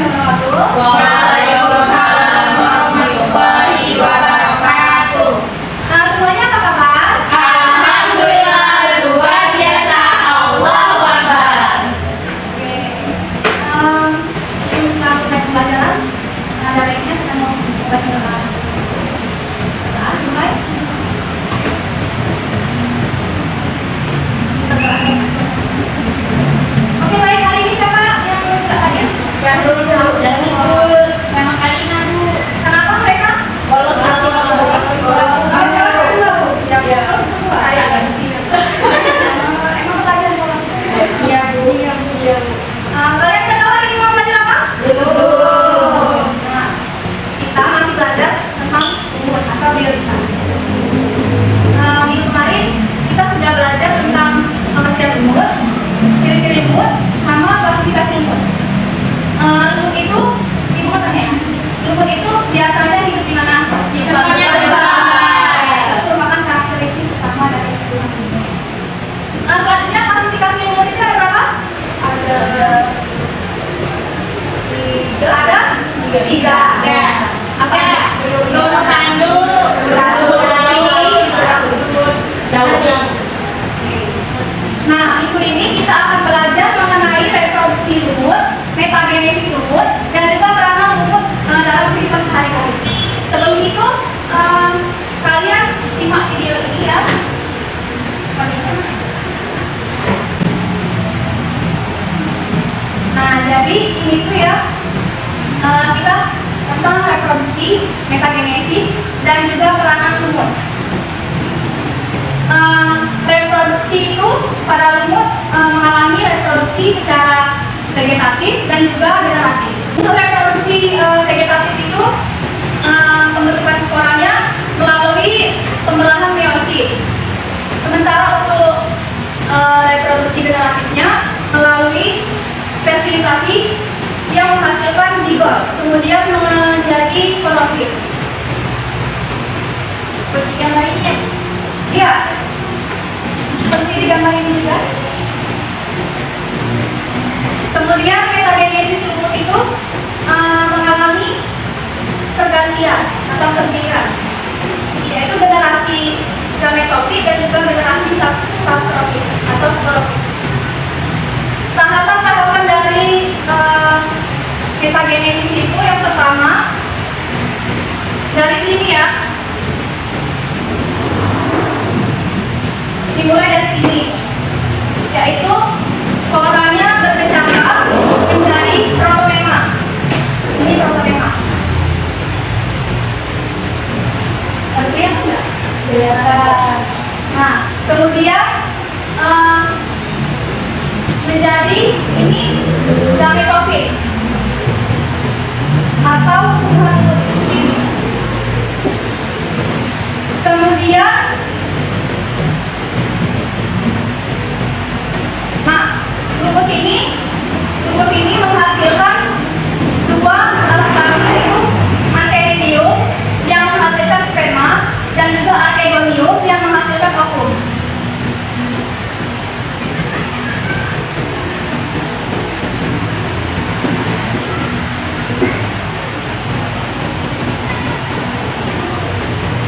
wabarakatuh. Waalaikumsalam warahmatullahi wabarakatuh. Semuanya apa kabar? Alhamdulillah luar biasa. Allahu Akbar. Oke. Sebelum kita mulai pembelajaran, dari ini kita mau baca doa. Mulai. Oke, baik, hari ini siapa yang nggak hadir? Yang lulus dan lulus sama Kalina Bu. Kenapa mereka? Bolos satu. Ya. Emang pelajaran bolos? Iya Bu. Iya Bu. Kalian udah tahu hari ini mau belajar apa? Belum. Nah, kita masih belajar tentang umur atau biologis. Minggu kemarin kita sudah belajar tentang pengertian umur, ciri-ciri umur, sama klasifikasi umur. Lumut itu, ibu mau tanya, lumut itu biasanya hidup di mana? Di Tempatnya tempat. Itu merupakan karakteristik utama dari kehidupan umur. Selanjutnya klasifikasi umur itu ada berapa? Ada tiga. Apa? Nomor tanduk, berambut lari, berambut daunnya. Nah, minggu ini kita akan belajar mengenai reproduksi lumut, metagenesis lumut, dan juga peranan lumut dalam kehidupan sehari-hari. Sebelum itu, kalian simak video ini ya. Nah, jadi ini tuh ya, kita tentang reproduksi, metagenesis, dan juga peranan lumut. Reproduksi itu pada lumut mengalami reproduksi secara vegetatif dan juga generatif. Untuk reproduksi vegetatif itu pembentukan sporanya melalui pembelahan meiosis. Sementara untuk reproduksi generatifnya melalui fertilisasi yang menghasilkan zigot, kemudian menjadi sporofit. Seperti yang lainnya. Ya, seperti di gambar ini juga. Kemudian metagenesis lumut itu mengalami pergantian atau pergiliran, yaitu generasi gametofit dan juga generasi saprofit atau sporofit. Tahapan-tahapan dari metagenesis itu yang pertama dari sini ya. Dimulai dari sini, yaitu sporanya berkecambah menjadi protonema. Ini protonema. Kelihatan enggak? Kelihatan. Nah, kemudian menjadi ini gametofit atau tumbuhan lumut itu sendiri. Kemudian lumut ini menghasilkan dua alat kelamin, yaitu antheridium yang menghasilkan sperma dan juga anthegonium yang menghasilkan ovum.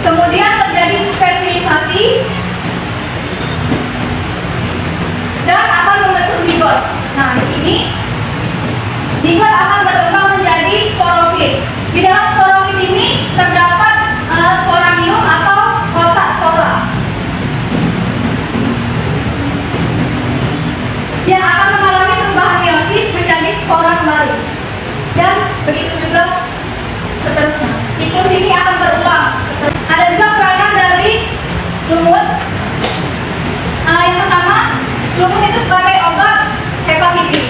Kemudian terjadi fertilisasi dan akan membentuk zigot. Nah, di sini zigot akan berkembang menjadi sporofit. Di dalam sporofit ini terdapat sporanium atau kotak spora yang akan mengalami perubahan meiosis menjadi spora kembali. Dan begitu juga seterusnya. Siklus ini akan berulang. Ada juga peranan dari lumut. Yang pertama, lumut itu sebagai obat hepatitis.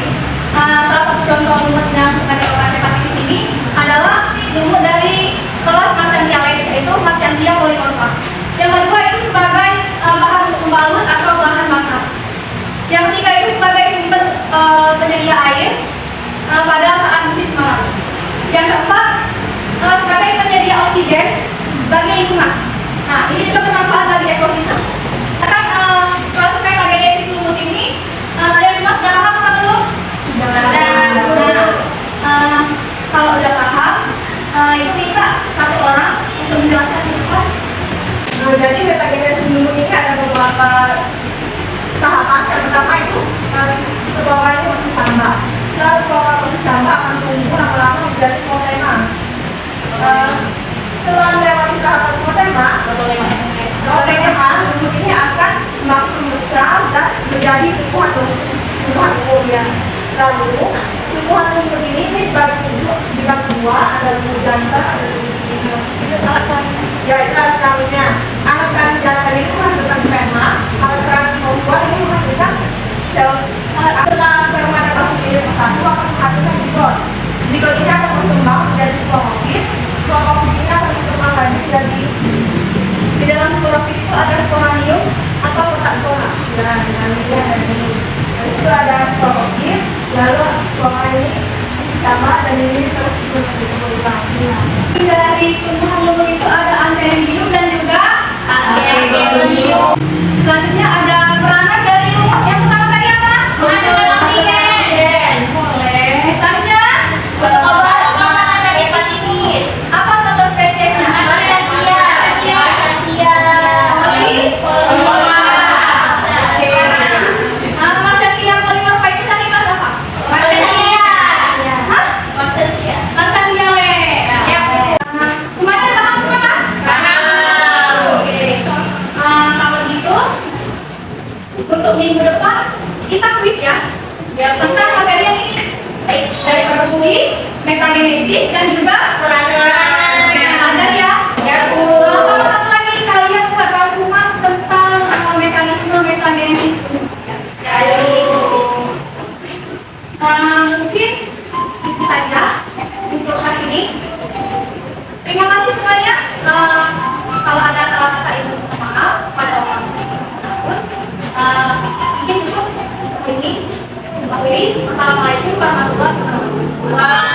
Salah satu contoh lumut yang sebagai obat hepatitis ini adalah lumut dari kelas Marchantia, yaitu Marchantia polymorpha. Yang kedua itu sebagai bahan untuk pembalut atau bahan makan. Yang ketiga itu sebagai sumber penyedia air pada saat musim kemarau. Yang keempat sebagai penyedia oksigen bagi lingkungan. Nah, ini juga bermanfaat bagi ekosistem. Akan proses metagenesis lumut ini dari Mas sudah paham atau belum? Sudah. suaranya masih sama. Kalau suara masih sama akan tumbuh lama-lama menjadi fonema. Setelah melewati tahapan fonema, huruf ini akan semakin besar dan menjadi tumbuhan umum ya. Lalu tumbuhan umum ini dibagi dua, ada tumbuh jantan, ada tumbuh ya itu alat kelaminnya. Alat kelamin jantan itu menghasilkan sperma, alat kelamin perempuan ini menghasilkan sel. Setelah sperma dan ovum bersatu akan menghasilkan zigot. Zigot ini akan berkembang menjadi sporofit. Sporofit ini akan berkembang lagi menjadi di dalam sporofit itu ada sporanium atau kotak spora. Nah, dinamiknya ada di situ ada sporofit, lalu spora ini sama dan ini terus berkembang. Dari tumbuhan lumut itu ada antheridium dan juga antheridium. Selanjutnya ada peranan dari lumut yang pertama tadi apa? Menghasilkan oksigen. Boleh. Selanjutnya Untuk obat ada hepatitis. apa contoh spesiesnya? Marsantia. Marsantia. Marsantia yang kelima apa itu tadi mas apa? Marsantia. Hah? Marsantia. Marsantia le. Semuanya paham semua kan? Paham. Oke. Kalau gitu untuk minggu depan kita kuis ya. Ya tentang materi yang ini. Baik. Dari produksi, metagenesis dan juga Peranan. ada ya. Ya, Bu. Sama satu lagi kalian buat rangkuman tentang mekanisme metagenesis. Mungkin itu saja untuk hari ini. Terima kasih semuanya. Kalau ada salah kata ibu minta maaf pada orang tersebut. Mungkin cukup ini. Assalamualaikum warahmatullahi wabarakatuh.